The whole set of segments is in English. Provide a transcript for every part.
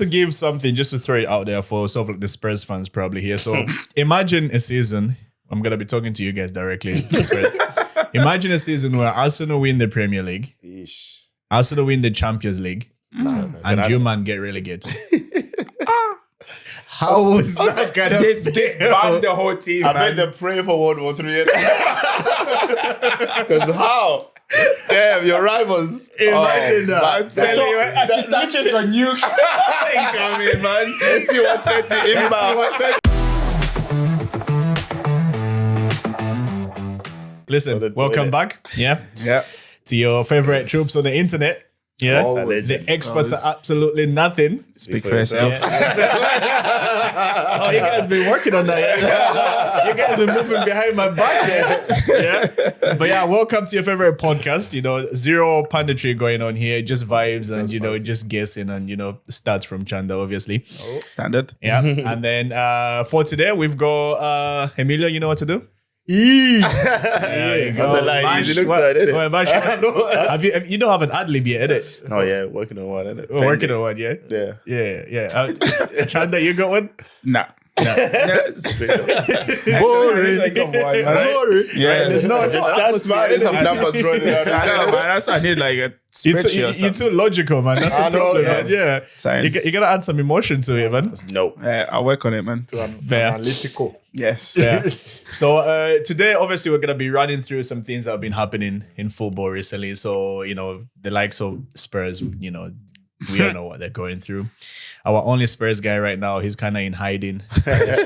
to give something, just to throw it out there for sort of like the Spurs fans probably here. So imagine a season. I'm gonna be talking to you guys directly. Spurs. Imagine a season where Arsenal win the Premier League, Arsenal win the Champions League, and you man get relegated. How was that gonna This banned the whole team, I man. bet they're praying for World War III. Because how? Damn, your rivals. Imagine that. I'm telling you, That's literally a new thing coming, man. SC 130 inbound. Listen, welcome back. Yeah. Yeah. To your favorite troops on the internet. Yeah. Always. The experts are absolutely nothing. Speak for yourself. Oh, you guys been working on that. Yeah? You guys been moving behind my back there. Yeah. But yeah, welcome to your favorite podcast. You know, zero punditry going on here, just vibes and, you know, just guessing and, you know, stats from Chanda, obviously. Standard. Yeah. And then for today, we've got Emilio, you know what to do? Yeah, you go. Mash, You looked what- at it. Mash, have you don't have an ad lib yet, innit? Oh yeah, working on one, innit? Oh, working on one, yeah? Yeah. Yeah. Chanda, you got one? Nah. Straight up. Boring. Like, come on, man. Boring. Yeah. Right, there's no Just start smart. There's some numbers running I out. that's I need like a You're spreadsheet or you're something. too logical, man. That's the I know, problem, yeah. man. Yeah. Sign. You gotta add some emotion to it, man. Nope. I'll work on it, man. Fair. Analytical. Yes. Yeah. So today, obviously, we're gonna be running through some things that have been happening in football recently. So, you know, the likes of Spurs, you know, we don't know what they're going through. Our only Spurs guy right now, he's kind of in hiding. At this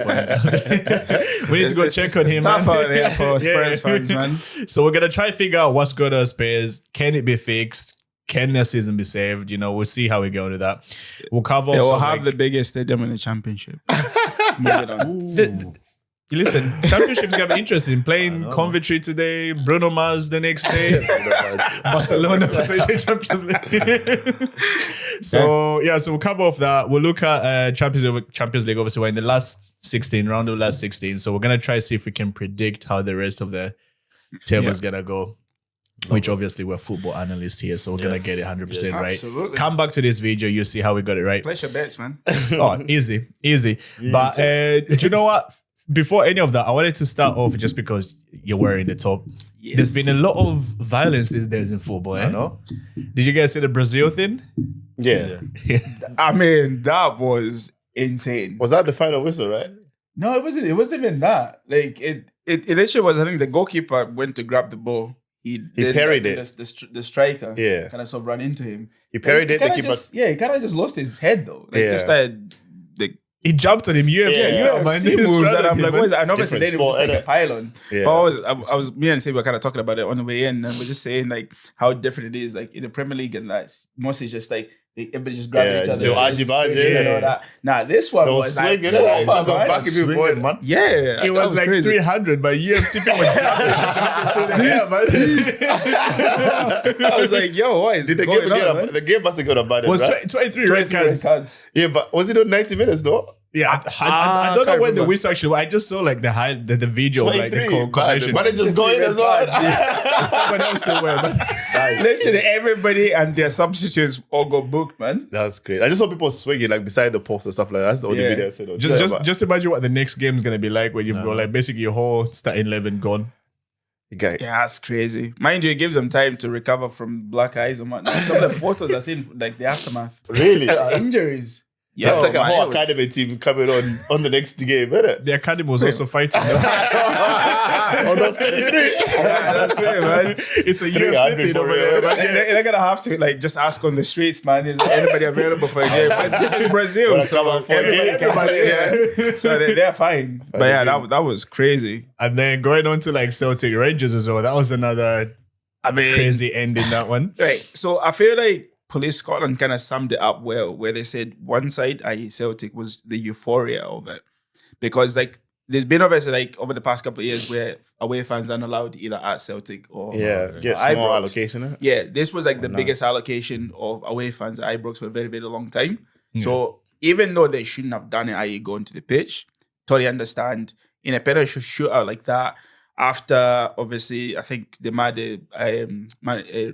point. We need to go check on him, It's tough man. out there for Spurs Yeah. fans, man. So we're gonna try to figure out what's going on Spurs. Can it be fixed? Can their season be saved? You know, we'll see how we go into that. We'll cover. They will also, have like- the biggest stadium in the championship. Moving on. Listen, championship's gonna be interesting. Playing Coventry today, Bruno Mars the next day, Barcelona potentially Champions League. So we'll cover off that. We'll look at Champions League. Obviously, we're in the last 16 round of the last 16. So we're gonna try to see if we can predict how the rest of the table is gonna go. Which obviously we're football analysts here, so we're gonna get it 100% right. Absolutely. Come back to this video, you see how we got it right. Place your bets, man. Oh, easy. But do you know what? Before any of that, I wanted to start off just because you're wearing the top. Yes. There's been a lot of violence these days in football. Eh? I know. Did you guys see the Brazil thing? Yeah. I mean, that was insane. Was that the final whistle, right? No, it wasn't. It wasn't even that. Like it literally was. I think the goalkeeper went to grab the ball. He parried it. The striker, Yeah. kind of sort of ran into him. He parried it. The Kinda keeper. just, he kind of just lost his head though. Like Yeah. just started the He jumped on him, UFC Yeah. style, man. UFC He moves, straddled and I'm him, like, man. what is that? And obviously Different they was just like a sport, pylon. Yeah. But I was me and Steve were kind of talking about it on the way in, and we're just saying like how different it is, like in the Premier League, and like mostly just like everybody just grabbing each Yeah, other. do just argy-bargy, pushing and yeah. all that. Nah, this one Those was like, swinging, it was man. a back of your boy, man. Yeah, It that was like crazy. 300, but UFC people were jumping through the air, man. I was like, yo, what is Did the going game on, get man? the game must have got a bad Was right? 23 red 23 cards. Yeah, but was it on 90 minutes though? Yeah, I don't know can't when the remember. whistle actually. I just saw like the video, like the 23, but the combination. manager's going as well. Someone else somewhere, man. Literally everybody and their substitutes all got booked, man. That's great. I just saw people swinging like beside the post and stuff like that. That's the only Yeah. video I said. on Just Twitter, but just imagine what the next game is gonna be like when you've got like basically your whole starting 11 gone. you get it. Yeah, that's crazy. Mind you, it gives them time to recover from black eyes and whatnot. Some of the photos I've seen, like the aftermath. Really? Injuries. That's like a man, whole it was- academy team coming on the next game, isn't it? The academy was also fighting. Oh, that's 33. Yeah, that's it, man. It's a 300 UFC thing for over real. there, man. They're gonna have to like just ask on the streets, man. Is anybody available for a game? But it's Brazil, Wanna so come out for a everybody game? can Yeah. So they're fine. But yeah, that was crazy. And then going on to like Celtic Rangers as well. That was another I mean, crazy ending, that one. right. So I feel like Police Scotland kind of summed it up well, where they said one side, i.e. Celtic, was the euphoria of it. Because like there's been obviously like over the past couple of years where away fans aren't allowed either at Celtic or Yeah, get Ibrox. small allocation. Innit? Yeah, this was like the biggest allocation of away fans at Ibrox for a very, very long time. So even though they shouldn't have done it, i.e. going to the pitch, totally understand in a penalty shootout like that, after obviously I think the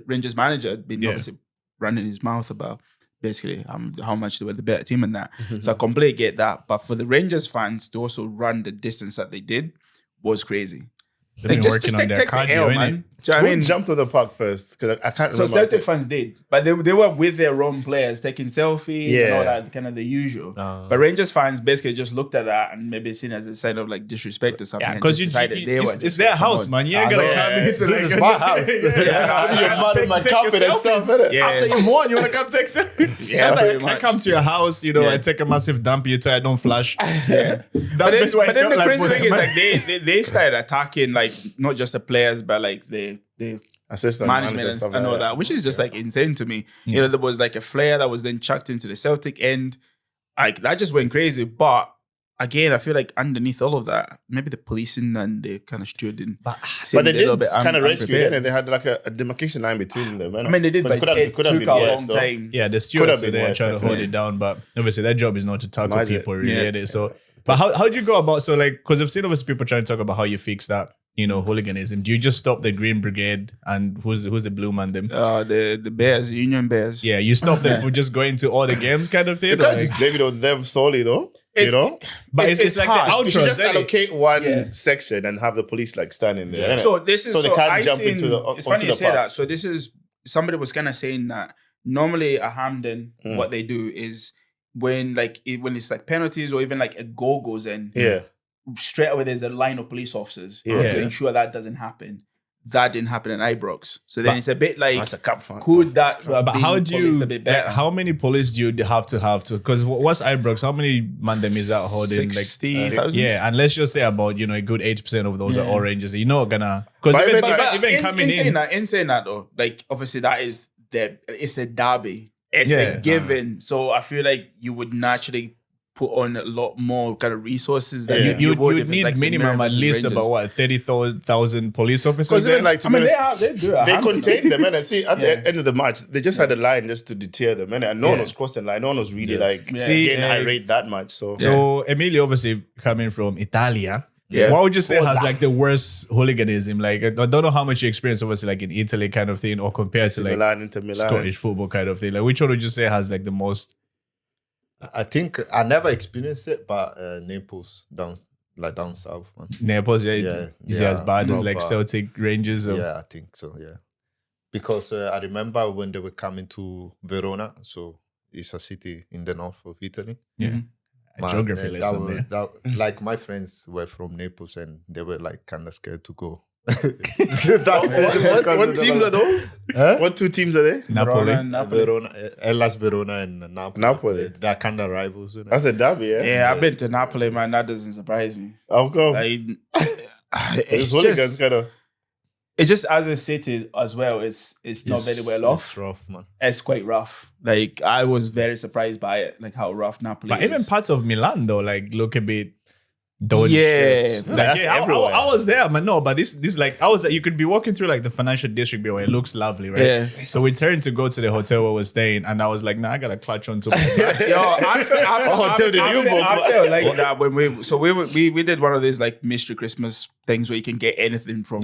Rangers manager had been obviously running his mouth about basically how much they were the better team in that. So I completely get that. But for the Rangers fans to also run the distance that they did was crazy. They've been working on their cardio, man. Do you know what I Who mean? jumped to the park first? Because I can't So remember. Celtic fans did, but they were with their own players taking selfies and Yeah. all that, kind of the usual. But Rangers fans basically just looked at that and maybe seen it as a sign of like disrespect or something. Yeah, and because just decided they were. it's their house, man. You ain't gonna come into like This is my house. You're mad at my carpet and stuff, innit? Yeah. After you've won, you wanna come take selfies? Yeah, That's pretty like I much. come to your house, you know, I take a massive dump, you tell I don't flush. Yeah. That's basically what But it then felt the like crazy for thing them. is like they started attacking like not just the players but like the Assistant management manager and, stuff and all like that, which is just like insane to me. You know, there was like a flare that was then chucked into the Celtic end. Like that just went crazy. But again, I feel like underneath all of that, maybe the policing and the kind of stewarding. But they did kind of rescue it, and they had like a demarcation line between them. I mean, they did, but it took a long time. Yeah, the Could stewards have are been there worse, trying to hold definitely. it down, but obviously their job is not to tackle Nice it. people really. Yeah. Yeah. So, but how do you go about? So like, because I've seen obviously people trying to talk about how you fix that, you know, hooliganism. Do you just stop the Green Brigade and who's the blue man? Them. The Bears, Union Bears. Yeah, you stop them from just going to all the games, kind of thing. You or can't like- just blame it on them solely, though. You know? but it's like hard. the You should outros. just isn't it? allocate one section and have the police like standing there. innit? So this is So they can't I jump seen- into the It's onto funny you the say park. that. So this is somebody was kind of saying that normally at Hampden, what they do is when it's like penalties or even like a goal goes in, Yeah. straight away there's a line of police officers Yeah. to ensure that doesn't happen. That didn't happen in Ibrox. So then it's a bit like, That's a cup fan. could that have But been how do you? policed a bit better? Like, how many police do you have to? Because what's Ibrox? How many mandem is that holding? 60,000? Yeah, and let's just say about a good 80% of those are oranges. You're not gonna because But even, even- even coming in saying that though, like obviously that is it's the derby. It's Yeah. a given. So I feel like you would naturally put on a lot more kind of resources than you you would would if it's need like St. minimum at Mary's and least Rangers. about what 30,000 police officers. Because even there? like to I mean, be they honest, do it. they Hampden. contained them, and see at the end of the match, they just had a line just to deter them, and no one was crossing the line. No one was really See, getting irate that much. So So Emilio, obviously coming from Italia. Yeah. What would you say has like the worst hooliganism? Like I don't know how much you experience, obviously, like in Italy kind of thing, or compared to like Milan into Milan. Scottish football kind of thing. Like which one would you say has like the most? I think I never experienced it, but Naples down south, man. Naples, is it as bad as no, like but- Celtic, Rangers? Or, Yeah, I think so. Yeah, because I remember when they were coming to Verona, so it's a city in the north ofItaly. yeah. A Man, geography that lesson was- there. that- like my friends were from Naples, and they were like kind of scared to go. What teams are those? Huh? What two teams are they? Napoli. Verona and Napoli. Verona, Hellas Verona, and Napoli. Napoli. They're kind of rivals. You know? That's a derby, yeah. Yeah, I've been to Napoli, man. That doesn't surprise me. How come? Like, It's hooligans kind of. it's just as a city as well. It's not very well off. It's rough, man. It's quite rough. Like I was very surprised by it, like how rough Napoli But is. even parts of Milan though, like look a bit dodgy. Yeah. Like, That's everywhere. I was there, man. No, but this like I was. You could be walking through like the financial district where it looks lovely, right? Yeah. So we turned to go to the hotel where we're staying, and I was like, nah, I gotta clutch onto my bag. Yo, I felt like that when we did one of these like mystery Christmas things where you can get anything from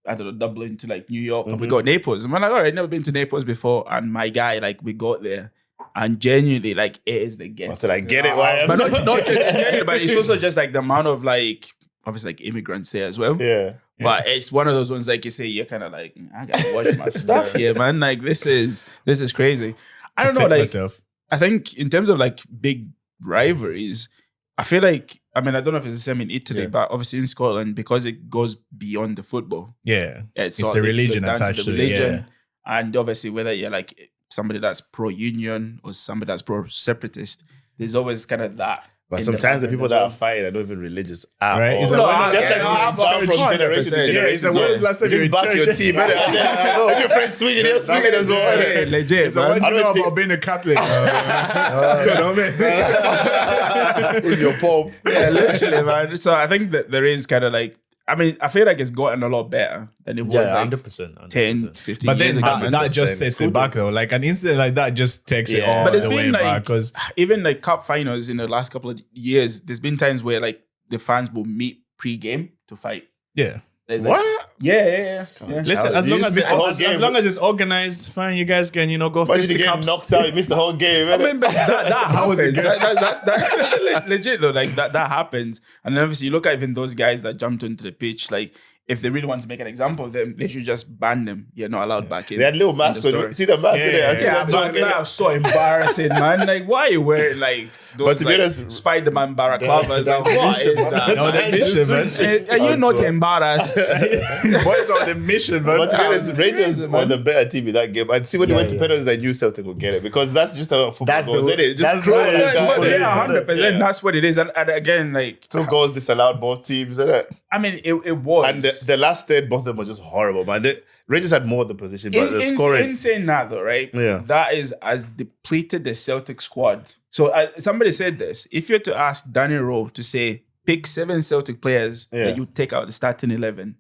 I don't know, Dublin to like New York, and we got Naples. And we're like, all right, never been to Naples before. And my guy, like, we got there, and genuinely, like, it is the I guest. said, I get it. Why? But not just genuinely, but it's also just like the amount of like, obviously, like immigrants there as well. Yeah. But it's one of those ones, like you say, you're kind of like, I gotta watch my stuff here, man. Like, this is crazy. I don't know, like, myself. I think in terms of like big rivalries, I feel like, I mean, I don't know if it's the same in Italy, but obviously in Scotland, because it goes beyond the football. Yeah, It's the sort of- it religion goes down attached the to it. Yeah. religion. And obviously, whether you're like somebody that's pro-union or somebody that's pro-separatist, there's always kind of that. But in sometimes the background people as that well. are fighting are not even religious at Right? all. It's No, like, Just yeah, like but down from 100%. generation to Yeah, generation. it's like, when is last time Just you back your church? team. If your friend's swinging, they're swinging as well. Yeah, legit, So man. what do I you know don't think- about being a Catholic? You know what I mean? Who's your pope? Yeah, literally, man. So I think that there is kind of like, I mean, I feel like it's gotten a lot better than it was Yeah, like 100%. 10, 15 But years then ago. that man. just sets it back though. Like an incident like that just takes it Yeah. all But it's the way been back. like, Because even like cup finals in the last couple of years, there's been times where like the fans will meet pre-game to fight. yeah, Like, What? Yeah. Listen, as You long as, missed the whole as game. long as it's organized, fine. You guys can, go Imagine fist you the get cups. knocked out, you missed the whole game. I mean, but that happens. good. That's legit though. Like that happens. And then obviously you look at even those guys that jumped onto the pitch. Like if they really want to make an example of them, they should just ban them. You're not allowed back in. They had little masks. See the mask in there? I see Yeah, that but joke in that there. was so embarrassing, man. Like, why are you wearing like those But to be like, honest, Spider-Man balaclavas? Like, what is that? No, the mission, man. Are you not embarrassed? Boys on the mission, man. But to be honest, Rangers crazy, were man. the better team in that game. And see, when they went to penalties, I knew Celtic would get it because that's just how football That's goes, the- isn't it? Just that's close right. and But down. yeah, 100%. Yeah. That's what it is. And again, like, 2 goals disallowed both teams, isn't it? I mean, it was. And the last third, both of them were just horrible, man. The Rangers had more of the position, but the scoring. In saying that though, right? Yeah. That is as depleted the Celtic squad. So somebody said this. If you're to ask Danny Rowe to say, pick 7 Celtic players that you take out the starting 11,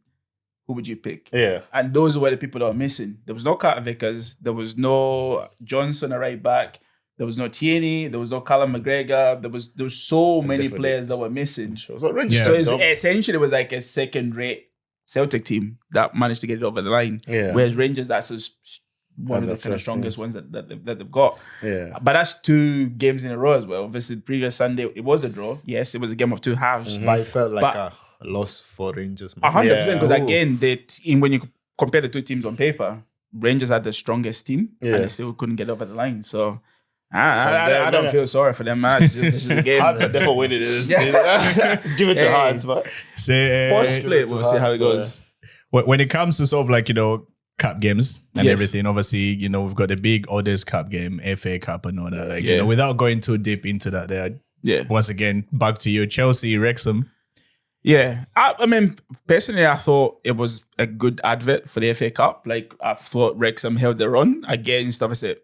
who would you pick? Yeah. And those were the people that were missing. There was no Carter Vickers. There was no Johnson, a right back. There was no Tierney. There was no Callum McGregor. There was so many different players names. that were missing. So Rangers Yeah. So had it's dumb- essentially it was like a second-rate Celtic team that managed to get it over the line. Yeah. Whereas Rangers, that's one And of the the kind of first strongest teams. ones that they've got. Yeah. But that's 2 games in a row as well. Obviously, the previous Sunday, it was a draw. Yes, it was a game of 2 halves. But it felt like But- a loss for Rangers. man. 100%. Because Yeah. again, when you compare the 2 teams on paper, Rangers had the strongest team Yeah. and they still couldn't get over the line. So So I don't feel sorry for them, man. It's just a game. Hearts are definitely winning this. Just give it to Hey. Hearts, man. Say, Post split, we'll see how it goes. when it comes to sort of like, cup games and Yes. everything, obviously, we've got the big Others Cup game, FA Cup and all that. Like, Yeah. without going too deep into that there, Yeah. once again, back to you, Chelsea, Wrexham. Yeah, I mean, personally, I thought it was a good advert for the FA Cup. Like, I thought Wrexham held their run against, obviously,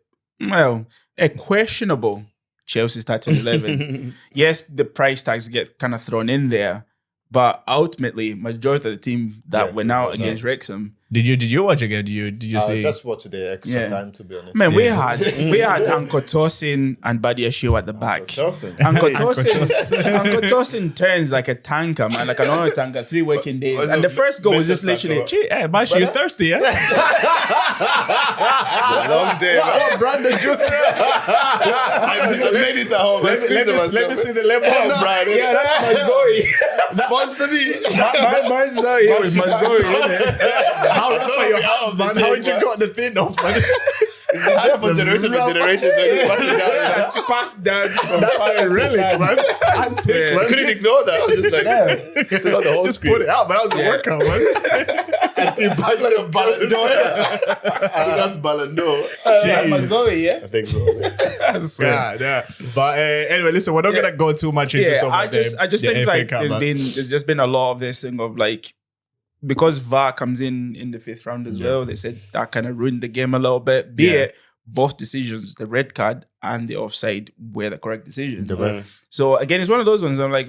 a questionable Chelsea starting 11. Yes, the price tags get kind of thrown in there, but ultimately, majority of the team that went out against Wrexham. Did you watch again? Did you I see? just watched the extra Yeah. time, to be honest. Man, we had Uncle Tosin and Badia Show at the back. Uncle Tosin turns like a tanker, man, like an oil tanker, 3 working days. Was And it the first goal was just Manchester literally. City? Hey, Bash, you thirsty, yeah? Long day, man. Brandon juice. Ladies at home, Let me see the lemon. Oh, Brian. Yeah, that's my Zoe. Sponsor me. my Zoe was my Zoe, innit? How rough are your hands, man? How did you got the thing off, man? That's for generation to generation. That's passed down from That's father a to relic, son. man. I couldn't ignore that. I was just like, took out the whole Just screen. put it out, but that was a workout, man. And the like a Ballon d'Or. I think that's Ballon d'Or. My Zoe, yeah. I think so. Yeah. But anyway, listen, we're not gonna go too much into Yeah, sort of I like just the think FA like Cup, man. there's just been a lot of this thing of like, because VAR comes in the 5th round as well, they said that kind of ruined the game a little bit. Be it both decisions, the red card and the offside, were the correct decisions. So again, it's one of those ones I'm like,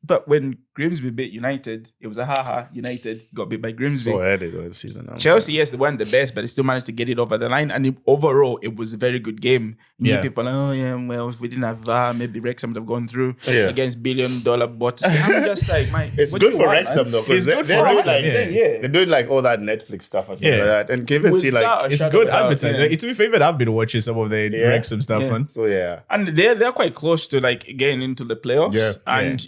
but when Grimsby beat United, it was a United got beat by Grimsby. So early though in the season now. Chelsea, yes, they weren't the best, but they still managed to get it over the line. And overall, it was a very good game. People are like, oh yeah, well, if we didn't have VAR, maybe Wrexham would have gone through against $1 billion. But I'm just like, It's good for Wrexham though, because It's good they're for doing Wrexham, like they're doing like all that Netflix stuff and stuff like that. And can even see like It's good advertising. To be fair, I've been watching some of the Wrexham stuff, Yeah. man. so yeah. And they're quite close to like getting into the playoffs. Yeah. And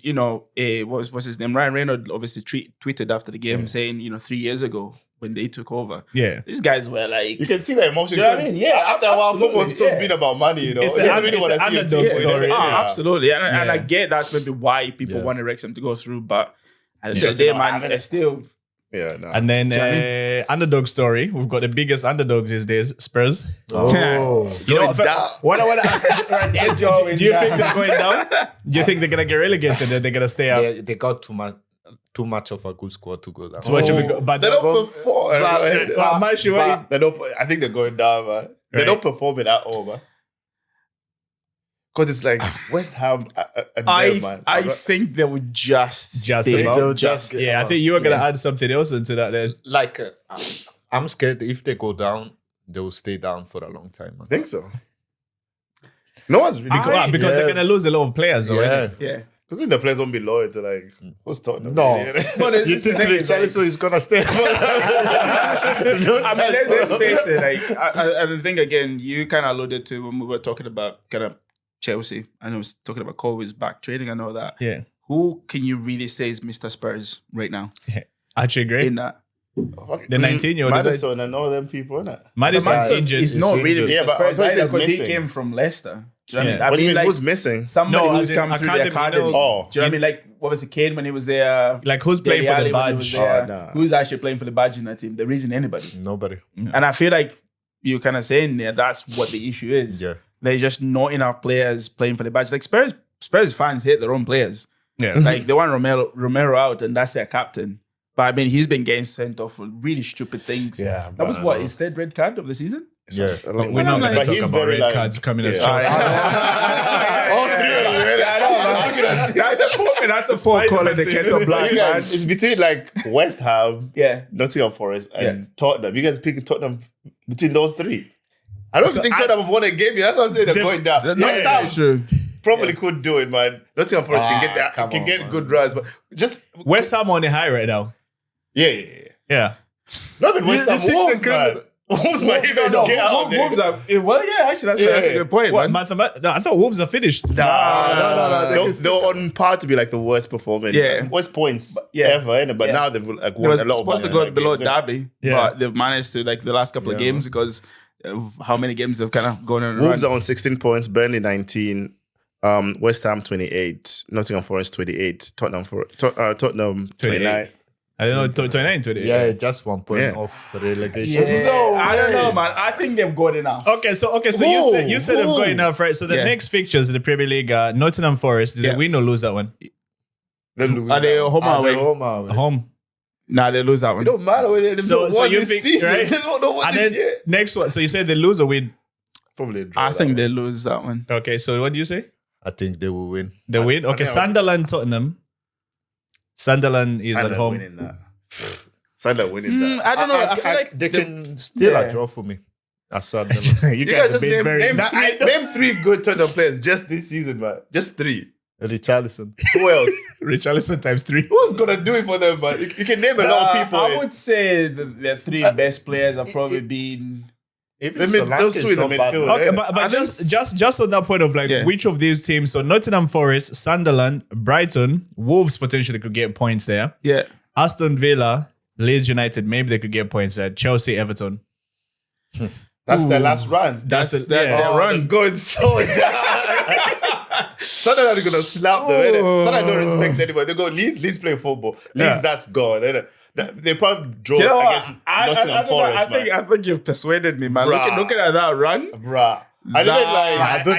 what's his name? Ryan Reynolds obviously tweeted after the game saying, 3 years ago when they took over, Yeah. these guys were like, You can see the emotion. Do you know what I 'cause mean? Yeah, after a while, absolutely, football has just yeah. been about money, you know. It's They an- really it's want an to see a underdog team story. win. Yeah. absolutely. And I Yeah. get that's maybe why people wanted Wrexham to go through, but at the end of the Just day, not man, having they're it. still. Yeah, no. And then underdog story. We've got the biggest underdogs these days, Spurs. Oh. You know Going down. what I want to ask? It's do going you think down. they're going down? Do you think they're gonna get relegated or they're gonna stay up? They got too much of a good squad to go down. So what you think? But They don't perform. They don't. I think they're going down, man. They Right. don't perform it at all, man. Because it's like West Ham and them, man. I think they would just stay. about. They'll just get Yeah, I up. think you were gonna add something else into that. Then Like, I'm scared if they go down, they will stay down for a long time. Man. I think so. No one's really because they're gonna lose a lot of players, though. Yeah. Right? Yeah. Because the players won't be loyal to like who's Tottenham. No. Really? But You think Richarlison is gonna stay? I mean, let's face it. Like, I think again, you kind of alluded to when we were talking about kind of Chelsea, and I was talking about Colby's back trading and all that. Yeah. Who can you really say is Mr. Spurs right now Actually, great. in that? The 19-year-old is Madison and all them people, innit? Madison's injured. It's not really injured. Mr. Yeah, but Spurs I thought he either says because he missing. came from Leicester. Do you know Yeah. what I What do mean? you mean? Like, Who's missing? somebody No, who's as in come through the academy, academy. no. Oh. Do you know what I mean? Like, what was it, Kane when he was there? Like, who's playing for Dele the Alli when he was badge? there? Oh, nah. Who's actually playing for the badge in that team? There isn't anybody. Nobody. And I feel like you're kind of saying there that's what the issue is. Yeah. There's just not enough players playing for the badge. Like Spurs fans hate their own players. Yeah. Like they want Romero out and that's their captain. But I mean, he's been getting sent off for really stupid things. Yeah, That was but- what, his third red card of the season? Yeah. We're not But going to talk he's about very, red like- cards coming as Yeah. Chelsea. All three of them. That's a poor calling the kettle black, You man. guys, it's between like West Ham, Yeah. Nottingham Forest, and Yeah. Tottenham. You guys picking Tottenham between those three. I don't So think I- Tottenham have won a game. That's what I'm saying. They're going down. West Ham True. probably could do it, man. Nottingham Forest can get that, come can on, get man. good runs, but just West Ham on the high right now. yeah. Yeah. Not even West you Ham. think Wolves, they could- man. Wolves might even get out there. Wolves are, well, yeah, actually, that's a good point, What, man. no, I thought Wolves are finished. No. They're on par to be like the worst performing, Yeah. worst points yeah. ever, innit? But Yeah. now they've like They won was a lot. supposed to of go like, below games, innit? Derby, Yeah. but they've managed to, like, the last couple of games because of how many games they've kind of gone on a Wolves run. are on 16 points, Burnley 19, West Ham 28, Nottingham Forest 28, Tottenham 29. I don't know, 29, 28. Yeah, just 1 point Yeah. off relegation. Yeah. I don't know, man. I think they've got enough. Okay, so you said they've got enough, right? So the Yeah. next fixtures in the Premier League are Nottingham Forest. Did they Yeah. win or lose that one? They lose Are they now. home or away? Home. Nah, they lose that one. It don't matter whether they've So- not so won you this think- season. right? They don't know what And this then year. next one. So you said they lose or win? Probably a draw. I think they lose that one. Okay, so what do you say? I think they will win. They win? Okay, think I'll- Sunderland, Tottenham. Sunderland is at home. winning that. Sunderland winning that. I don't know. I feel like they can still yeah. a draw for me. I said them. You guys have just been name Nah, name three good Tottenham players just this season, man. Just three. Richarlison. Who else? Richarlison times 3. Who's gonna do it for them, man? You can name a lot of people. I would say the three best players have probably been. Even Those two in the midfield. Okay, Yeah. but I just on that point of like Yeah. which of these teams, so Nottingham Forest, Sunderland, Brighton, Wolves potentially could get points there. Yeah. Aston Villa, Leeds United, maybe they could get points there. Chelsea, Everton. That's their last run. That's their run. They're going so down. Sunderland are gonna slap them. innit? Sunderland don't respect anybody. They go Leeds play football. Leeds, that's gone. innit? They probably draw Do you know what? against Nottingham Forest, man. I think you've persuaded me, man. Bruh. Looking at that run. Bruh. I didn't Nah. like. I don't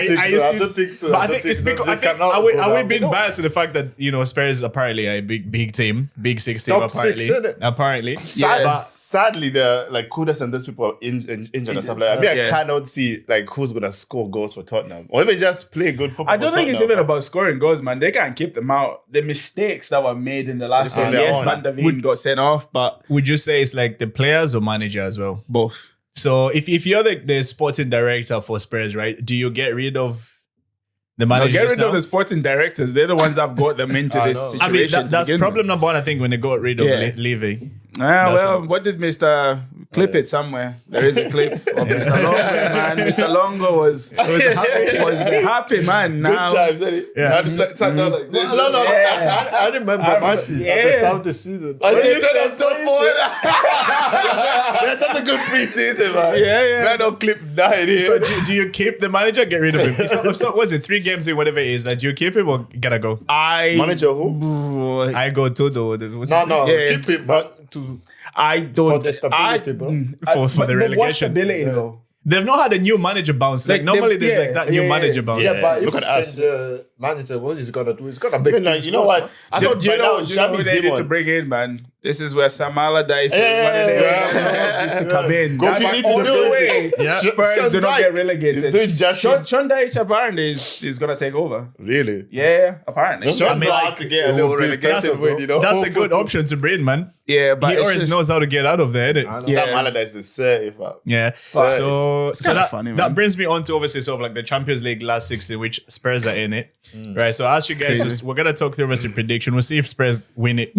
think so. But I think it's because I think are we being biased to the fact that Spurs is apparently a big team, big 6 team Top apparently. six, innit? Apparently. Sadly, the like Kudus and those people are injured and stuff like that. I mean, Yeah. I cannot see like who's gonna score goals for Tottenham or even just play good football. I don't for think it's Tottenham. even about scoring goals, man. They can't keep them out. The mistakes that were made in the last on game. their Yes, own. Van der Veen got sent off, but Would you say it's like the players or manager as well? both. So if you're the sporting director for Spurs, right? Do you get rid of the Now, manager? get rid of the sporting directors. They're the ones that have got them into this know. situation. I mean, that's to begin problem with. number one. I think when they got rid of Yeah. Levy. Well, That's what did Mr. Clip it somewhere? There is a clip of Mr. Longo, man. Mr. Longo was happy, man. Now, Good times, innit? Yeah. I just sat down like this. No. Yeah. I remember Mashi at the start of the season. I When said you Tottenham said top 4. That's such a good preseason, man. Yeah. Man, don't clip 9 here. So do you keep the manager? Get rid of him. So was it 3 games in whatever it is that you keep him or gotta go? Manager who? I go to No, Yeah. keep it back to I don't. For the stability, bro. For the But what relegation. stability, though? They've not had a new manager bounce. Like Like, normally they've- there's like that new yeah, manager yeah. bounce. yeah, but look if at you us. change the manager, what he's gonna do? He's gonna make Even like, things you know worse, what? I thought Do you by know, now do you know who Xavi they need to Simon. bring in, man? This is where Sam Allardyce and one of the needs to come in. Go That's back the to the only way basics. Yeah. Spurs Sean do not Dyche get relegated. is doing just Sean Dyche apparently is going to take over. Really? Yeah, apparently. Sean mean, got like, to get a little relegation win, you know? That's a good option to bring, man. Yeah, but He it's always just, knows how to get out of there, innit? Yeah. Sam Allardyce is certified. Yeah. But So kinda that, funny, man. that brings me on to obviously sort of like the Champions League last 16, which Spurs are in it. Right. So ask you guys, we're gonna talk through us a prediction. We'll see if Spurs win it.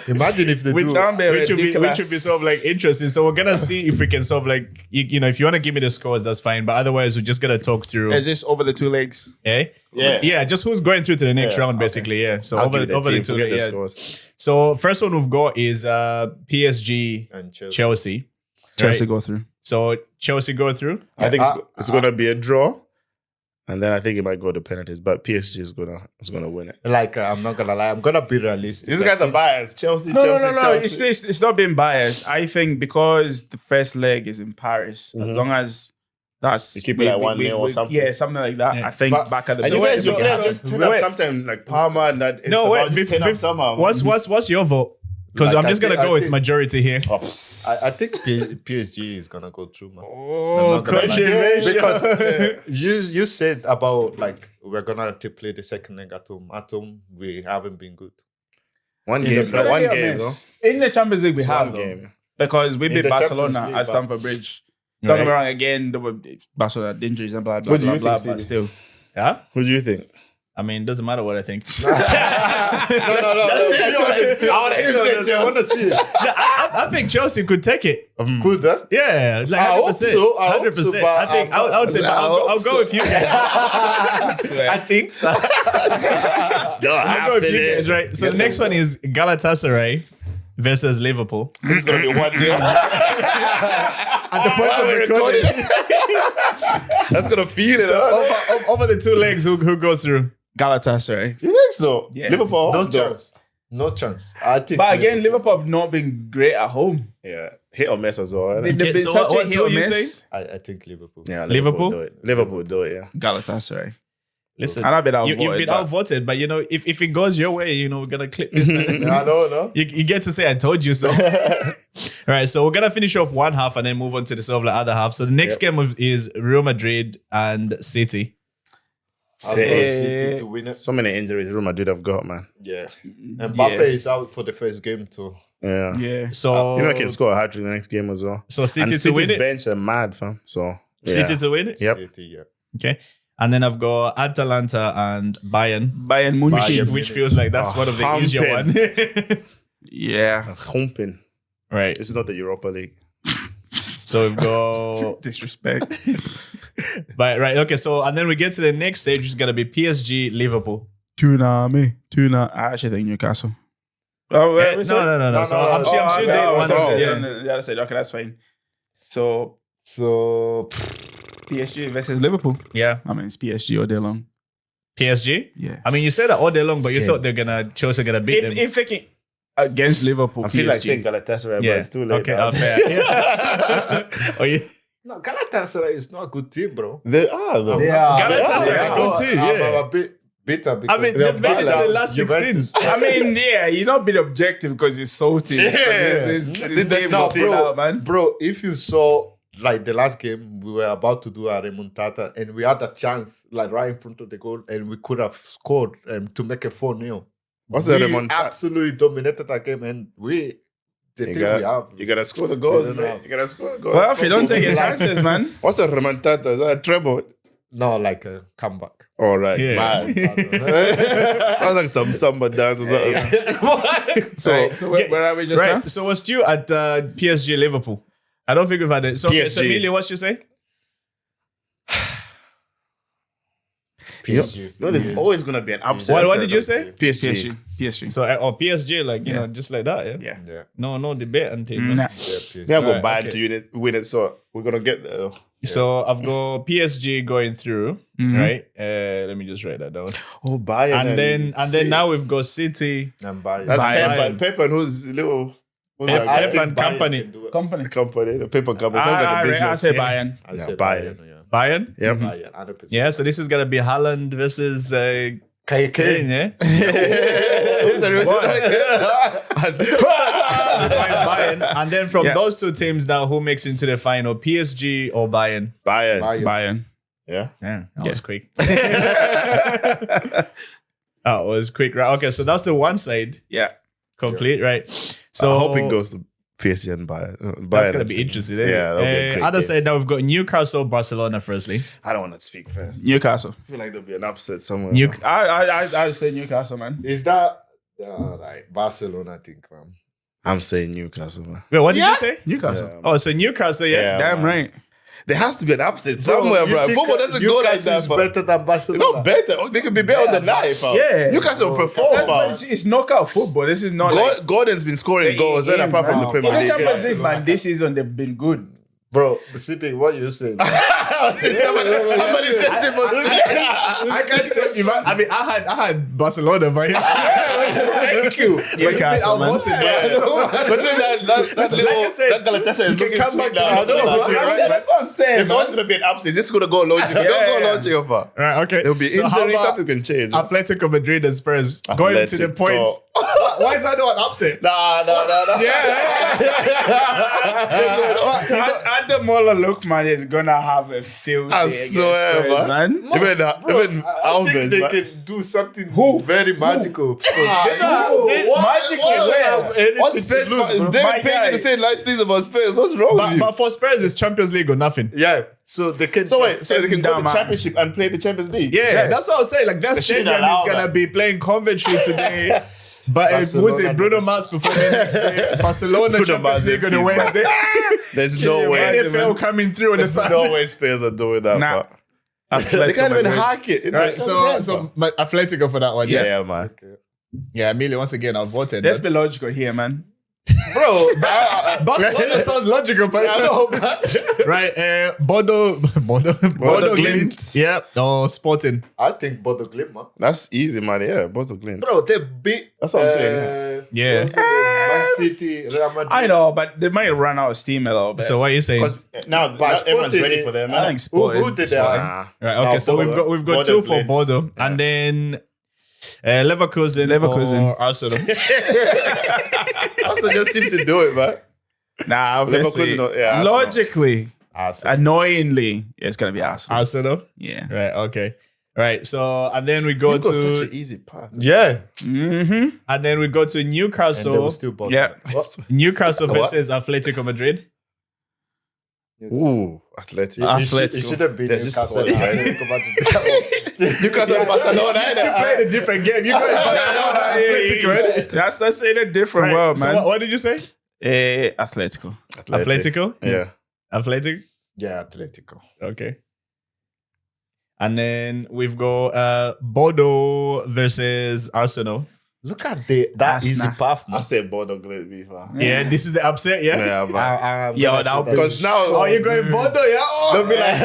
Imagine if they which do. would be sort of like interesting. So we're gonna see if we can sort of like you know, if you want to give me the scores, that's fine. But otherwise, we're just gonna talk through. Is this over the 2 legs? Yeah, just who's going through to the next round, basically. Yeah. So over the 2 legs. Scores. So first one we've got is PSG And Chelsea. Chelsea Right? go through. So Chelsea go through. I think it's gonna be a draw, and then I think it might go to penalties. But PSG is gonna win it. Like, I'm not gonna lie, I'm gonna be realistic. These guys are biased. Chelsea, No. Chelsea. It's not being biased. I think because the first leg is in Paris, as long as that's You keep it like 1-0 or something. Yeah, something like that. Yeah. I think But- back at the And you guys so- just turn up sometimes like Parma and that. No, wait. Just turn up somehow. What's your vote? Because Like, I'm just gonna go with majority here. I think PSG is gonna go through, man. Oh, I'm not gonna lie. controversial. Because you said about like we're gonna have to play the second leg at home. At home, we haven't been good. One game, the- one game, though. In the Champions League, we It's have one though, game. because we In beat the Barcelona Champions League, at but- Stamford Bridge. Don't get me Right. wrong. Again, there were Barcelona had injuries and blah blah What do blah you blah. think, But Stevie? still, Yeah. Who do you think? I mean, it doesn't matter what I think. No. I want to see it. I think Chelsea could take it. Good, huh? Yeah, like I hope 100%. so. I hope 100%. so, but I think I would say, but I'll go with you guys. I think so. I'll go with you guys, right? So the next one is Galatasaray versus Liverpool. It's gonna be 1-0. At the point of recording. That's gonna feel it. So huh? over the 2 legs, who goes through? Galatasaray. You think so? Yeah. Liverpool. No chance. No chance. I think. But again, Liverpool have not been great at home. Yeah, hit or miss as well. They've Right? been so such a what's hit or who you miss. I think Liverpool. Yeah, Liverpool? do it. Liverpool do it. Yeah. Galatasaray. Listen, And I've been outvoted. you've been but- outvoted, but you know, if it goes your way, you know, we're gonna clip this. Yeah, no. You get to say I told you so. All right, so we're gonna finish off one half and then move on to the sort of like other half. So the next game is Real Madrid and City. I'll go City to win it. So many injuries Real Madrid have got, man. Yeah. And Mbappe is out for the first game too. Yeah. Yeah. So You know, he can score a hat trick in the next game as well. So City And to win City's it. bench are mad, fam. So yeah. City to win it. Yep. City, yeah. Okay. And then I've got Atalanta and Bayern, Bayern Munich. Bayern. which feels like that's one of the easier one. Yeah. Humping. Right. This is not the Europa League. So we've got Disrespect. but right, okay. So and then we get to the next stage, which is gonna be PSG Liverpool. Tuna. I actually think Newcastle. Oh, Eh, no. So I'm sure they won. Yeah. The other side. Okay, that's fine. So So PSG versus Liverpool. Yeah. I mean, it's PSG all day long. PSG? Yeah. I mean, you said that all day long, but you Scared. thought Chelsea gonna beat them. If thinking against Liverpool, I feel like PSG. saying Galatasaray, Yeah. but it's too late. Okay, now. fair. Oh, yeah. no, Galatasaray is not a good team, bro. They are, though. Galatasaray are good too, yeah. I'm a bit bitter because I mean, they're they've made it to the bad. last 16. I mean, yeah, you're not being objective because it's salty. Yes. This That's game not is put out, man. Bro, if you saw like the last game, we were about to do a remontada and we had a chance like right in front of the goal and we could have scored to make a 4-0. What's the We remontada? absolutely dominated that game and the You thing we have. gotta score the goals, Yeah, man. no. You gotta score the goals. Well, if you don't take your chances, man. What's a remontada? Is that a treble? No, like a comeback. All right, Yeah. man. Sounds like some samba dance or something. So where are we just now? Right. So was you at PSG Liverpool? I don't think we've had it. So, okay, so PSG. Emilio, what you say? PSG. No, there's always gonna be an upset. What did you say? PSG. PSG. So, PSG, like, you know, just like that, yeah? Yeah. Yeah. No debate and thing. Nah. Yeah, PSG. Yeah, go Right, bad okay. to win it, so we're gonna get there. So I've got PSG going through, right? Let me just write that down. Oh, Bayern. And then now we've got City, And Bayern. that's Bayern. Pep and who's little who's Pep- that Pep guy? and company. Company. Company, the paper company. Sounds like a I business. say Bayern. I Yeah, say Bayern. Bayern. Yeah. Bayern. Yep. Bayern, 100%. Yeah, so this is gonna be Haaland versus Kane, yeah? Who's the rest? Bayern. And then from Yeah. those two teams now, who makes into the final? PSG or Bayern? Bayern. Bayern. Yeah. Yeah, that was quick. That was quick, right? Okay, so that's the one side Yeah. complete, right? So I hope it goes to PSG and Bayern. That's gonna be interesting. Eh? Yeah, that'll be a great Other game. side now we've got Newcastle, Barcelona. Firstly, I don't want to speak first. Newcastle. I feel like there'll be an upset somewhere. I would say Newcastle, man. Is that like Barcelona? I think, man. I'm saying Newcastle, man. wait, what did you say? Newcastle. Yeah. Oh, so Newcastle, yeah. Yeah. Damn man. right. There has to be an upset somewhere, you bro. think Football doesn't go like Newcastle that. is But better than Barcelona. not better. Oh, they could be better on the night, fam. Yeah. Newcastle perform, But fam. it's knockout football. This is not like Gordon's been scoring goals, and apart from the Premier in the League. Champions League, man, this season they've been good. Bro, CP, what you saying? Somebody says it was. I can't say if I had Barcelona, but Thank you. Newcastle, man. But say that's Like I said, that Galatasaray is you can looking come sweet back to now. this topic, I know. right? That's what I'm saying. There's always going to be an upset. This is going to go logic. Don't go yeah. logic over. Right, okay. There'll be So how injury. about Something can change. Atletico Madrid and Spurs going to the Atletico. point. Why is that not an upset? Nah. Ademola Lookman is gonna have a field day I against swear, Spurs, man. Even I think Alves, they man. can do something very magical. Magically, where? What's Spurs? Is David My Page guy. to say nice things about Spurs? What's wrong with you? But for Spurs, it's Champions League or nothing. Yeah, so they can. So wait, so they can go down, to the man. Championship and play the Champions League? Yeah, that's what I was saying. Like that shouldn't stadium allow is gonna that. be playing Coventry today. But Barcelona was it Bruno Mars performing next day? Barcelona Bruno Champions Mars League on FC, the man. Wednesday. There's no way. NFL coming through on the There's Sunday. no way Spurs are doing that. Nah. But they can't even hack it. Right, so Atletico for that one. yeah, Yeah, yeah, man. yeah. Emilio, once again, I've voted. Let's be logical here, man. Bro, Barcelona sounds logical, but I know. Right, Bodo Glimt. Glimt. Yeah, or Sporting. I think Bodo Glimt, man. that's easy, man. Yeah, both of Glenn. Bro, they beat. That's what I'm saying, Yeah. Man City, Real Madrid. I know, but they might run out of steam a little bit. So what are you saying? Because now But everyone's Sporting- ready for them. I man. think Sporting. Who did that? Nah. Right, okay, so Bodo. we've got Bodo two for Glimt. Bodo, and then Leverkusen or Arsenal. Also just seem to do it, man. Nah, obviously. Leverkusen, yeah, Arsenal. Logically, annoyingly, it's gonna be Arsenal. Arsenal. Yeah. Right, okay. Right, so and then we go You've got such to an easy path. Yeah, Mm-hmm. and then we go to and they Newcastle. were still bottom. Yeah. Newcastle What? versus Atletico Madrid. Ooh, Athletic. It should have been There's this Newcastle. solid, I think about it. Newcastle and Barcelona. You played a different game. You got Barcelona, Atletico, right? That's in a different Right, world, so man. what did you say? Atletico. Atletico? Yeah. Athletic? Yeah, Atletico. Okay. And then we've got Bodo versus Arsenal. Look at that easy Arsenal. path, I man. say Bodo Glimt before. Yeah, this is the upset, yeah? Yeah, man. Yo, that'll be Because now Oh, you're going Bodo, yeah? Oh. they'll be like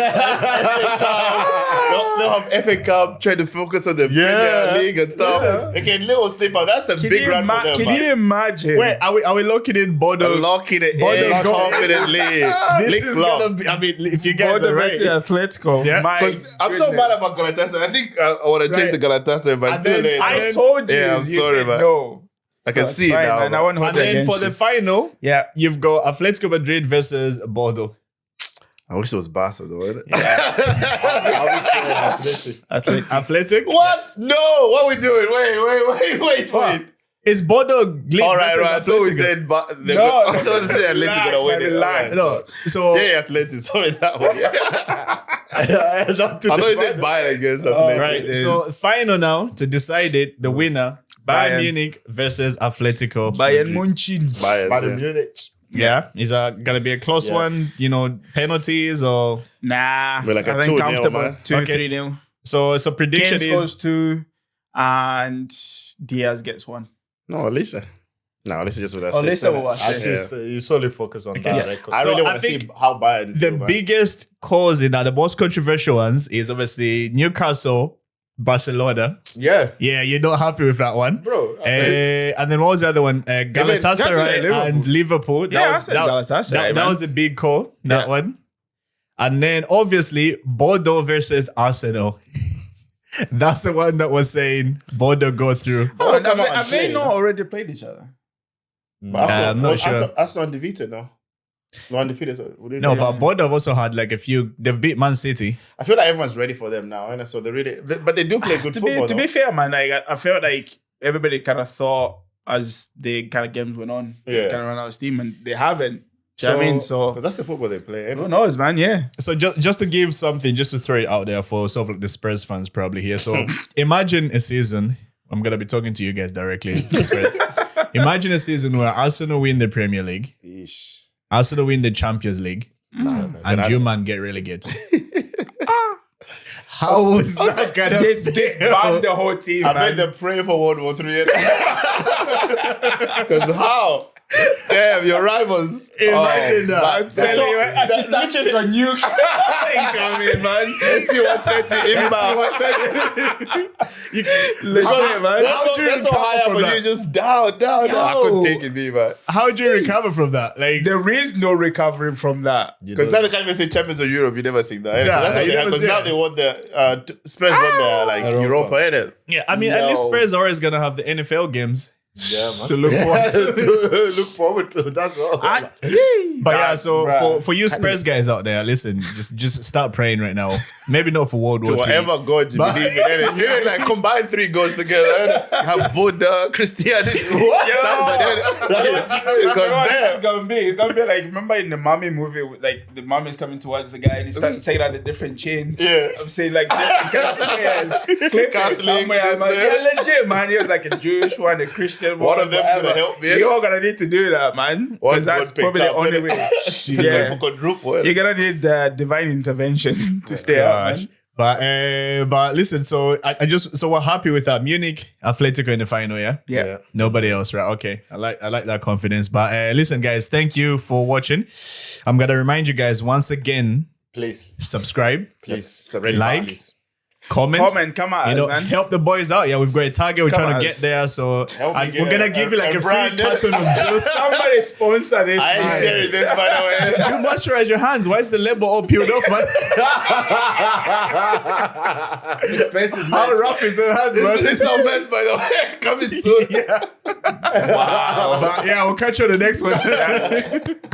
they'll have FA Cup, trying to focus on the Premier League and stuff. Listen. They can little slip out. That's a big run for them. Can man. you imagine? Wait, are we locking in Bodo? Locking it Bodo in go- confidently. This Lick is block. gonna be, I mean, if you guys Bodo are right. versus Atletico. Yeah. My Because I'm so mad about Galatasaray. I think I want to change the Galatasaray, but it's And too then- late. and I then- told you. Yeah, I'm you sorry, said man. no. I can it's see it fine, now. man. I man. won't hold And it then for against the you. final, Yeah. you've got Atletico Madrid versus Bodo. I wish it was Barca though. Isn't it? I was saying Atletico. Atletico. Athletic? What? No. What are we doing? Wait. Is Bodo Glimt All right, versus right. I thought we Atletico? said No, I thought we said Atletico relax, gonna win man, it. relax. No, so Yeah, Atletico. Sorry, that one. I thought you said Bayern against Atletico. right. So final now to decide it, the winner, Bayern Bayern. Munich versus Atletico. Bayern Madrid. München. Bayern. Bayern yeah. Munich. Yeah, is that gonna be a close Yeah. one? You know, penalties or Nah. We're like a I think 2-0, comfortable. man. 2-3-0. so prediction Kane scores is 2 and Diaz gets 1. No, Alisa. No, Alisa just what I Oh, said. Lisa will I assist. just you solely focus on that Yeah. record. I So really I want to see think how Bayern the feel, man. biggest cause in that, the most controversial ones is obviously Newcastle, Barcelona. Yeah, Yeah, you're not happy with that one. bro. And then what was the other one? Galatasaray Liverpool. and Liverpool. Yeah, I said Galatasaray, That man. was a big call, that Yeah. one. And then obviously Bodo versus Arsenal. That's the one that was saying Bodo go through. Oh, come out and have they play, not already played each other? But I'm not sure. Arsenal undefeated now. No undefeated. So No, but Bodo have also had like a few. They've beat Man City. I feel like everyone's ready for them now, and so but they do play good To football. be fair, man, like, I felt like everybody kind of thought as the kind of games went on. Yeah. Kind of run out of steam, and they haven't. Do you know what I mean? So Because that's the football they play. who knows, man? Yeah. So just to give something, just to throw it out there for sort of like the Spurs fans probably here. So imagine a season. I'm gonna be talking to you guys directly. Spurs. Imagine a season where Arsenal win the Premier League, Arsenal win the Champions League, and you man get relegated. How was that gonna They banned the whole team, I man. made them pray for World War III. Because how? Damn, your rivals. Imagine that. I'm telling you, literally a Newcastle coming, man. SC 130 inbound. Legit, man. That's so high up, from but that? you just down. I couldn't take it, me, man. How do you recover from that? Like, There is no recovering from that. Because now they can't even say champions of Europe. You never seen that. Nah, That's what you they have. never Because see now it. they won the Spurs won the like Europa, innit? yeah, I mean, at least No. Spurs are always gonna have the NFL games Yeah, man. to look forward to. Look forward to. That's all. But yeah, so Bruh. for you Spurs guys out there, listen, just start praying right now. Maybe not for World To War III. whatever God you believe in. innit? You know, like combine 3 goals together. innit? You have Buddha, Christianity. Somebody. This Because is there. gonna be. It's gonna be like, remember in the Mummy movie, like the mummy is coming towards the guy and he starts taking out the different chains. Yeah. I'm saying like different kind of players. Clip Catholic, it somewhere. I'm this, like, that. yeah, legit, man. He was like a Jewish one, a Christian one. One of them's gonna whatever. help me. You're all gonna need to do that, man. One Because that's God picked probably the up, only innit? way. Yeah. Yeah. For quadruple. You're gonna need divine intervention to stay out, man. But listen, so so we're happy with that. Munich, Atletico in the final, yeah? Yeah. Nobody else, right? Okay. I like that confidence. But listen, guys, thank you for watching. I'm gonna remind you guys once again, Please. subscribe, Please. Like, comment. Come on, You know, man. help the boys out. Yeah, we've got a target. We're Come trying on. to get there. So Help me and get we're gonna a- give you like a a free brand. carton of juice. Somebody sponsor this, I ain't man. sharing this, by the way. You moisturize your hands. Why is the label all peeled off, man? Expensive How mess. rough is the hands, man? This is our mess, by the way. Coming soon. Yeah. Wow. But yeah, we'll catch you on the next one.